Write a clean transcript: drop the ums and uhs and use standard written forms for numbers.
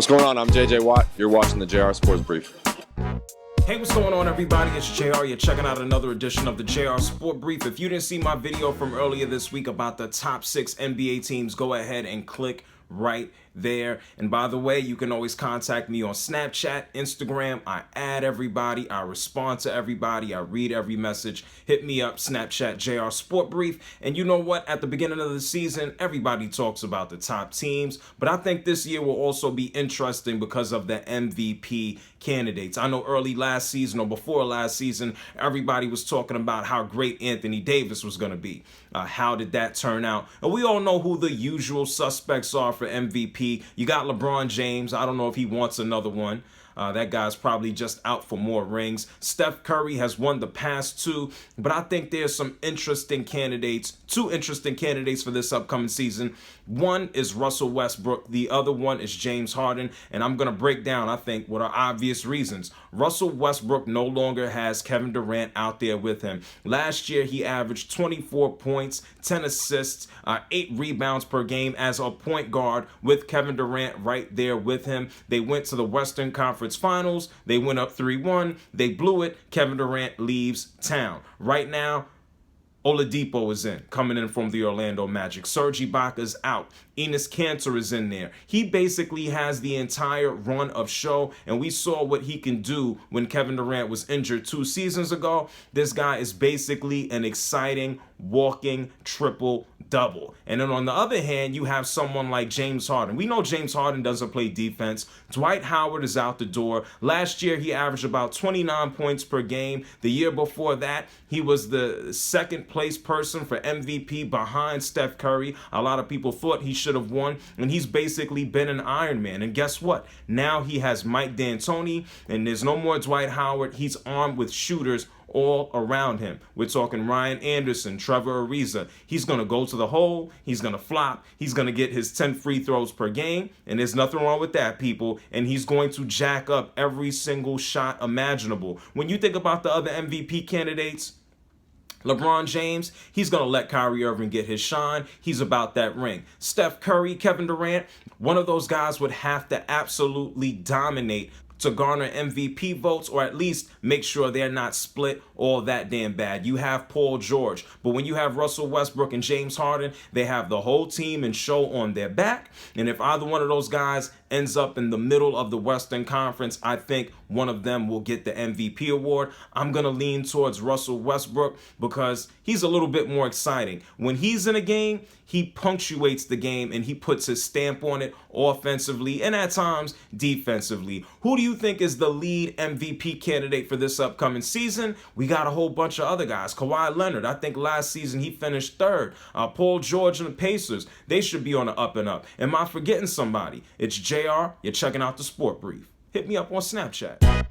What's going on? I'm JJ Watt. You're watching the JR Sports Brief. Hey, what's going on, everybody? It's JR. You're checking out another edition of the JR Sport Brief. If you didn't see my video from earlier this week about the top 6 NBA teams, go ahead and click right there. And by the way, you can always contact me on Snapchat, Instagram. I add everybody, I respond to everybody, I read every message. Hit me up, Snapchat, JR Sport Brief. And you know what? At the beginning of the season, everybody talks about the top teams, but I think this year will also be interesting because of the MVP candidates. I know early last season or before last season, everybody was talking about how great Anthony Davis was going to be. How did that turn out? And we all know who the usual suspects are for MVP. You got LeBron James. I don't know if he wants another one. That guy's probably just out for more rings. Steph Curry has won the past 2, but I think there's some interesting candidates, 2 interesting candidates for this upcoming season. One is Russell Westbrook. The other one is James Harden. And I'm going to break down, I think, what are obvious reasons. Russell Westbrook no longer has Kevin Durant out there with him. Last year, he averaged 24 points, 10 assists, 8 rebounds per game as a point guard with Kevin Durant right there with him. They went to the Western Conference Finals. They went up 3-1. They blew it. Kevin Durant leaves town. Right now, Oladipo is coming in from the Orlando Magic. Serge Ibaka's out. Enes Kanter is in there. He basically has the entire run of show, and we saw what he can do when Kevin Durant was injured 2 seasons ago. This guy is basically an exciting walking triple-double. And then on the other hand, you have someone like James Harden. We know James Harden doesn't play defense. Dwight Howard is out the door. Last year, he averaged about 29 points per game. The year before that, he was the second place person for MVP behind Steph Curry. A lot of people thought he should have won, and he's basically been an Iron Man. And guess what? Now he has Mike D'Antoni, and there's no more Dwight Howard. He's armed with shooters all around him. We're talking Ryan Anderson, Trevor Ariza. He's going to go to the hole. He's going to flop. He's going to get his 10 free throws per game, and there's nothing wrong with that, people. And he's going to jack up every single shot imaginable. When you think about the other MVP candidates, LeBron James, he's going to let Kyrie Irving get his shine. He's about that ring. Steph Curry, Kevin Durant, one of those guys would have to absolutely dominate to garner MVP votes, or at least make sure they're not split all that damn bad. You have Paul George, but when you have Russell Westbrook and James Harden, they have the whole team and show on their back. And if either one of those guys ends up in the middle of the Western Conference, I think one of them will get the MVP award. I'm going to lean towards Russell Westbrook because he's a little bit more exciting. When he's in a game, he punctuates the game and he puts his stamp on it offensively and at times defensively. Who do you think is the lead MVP candidate for this upcoming season? We got a whole bunch of other guys. Kawhi Leonard, I think last season he finished 3rd. Paul George and the Pacers, they should be on the up and up. Am I forgetting somebody? It's JR. You're checking out the Sport Brief. Hit me up on Snapchat.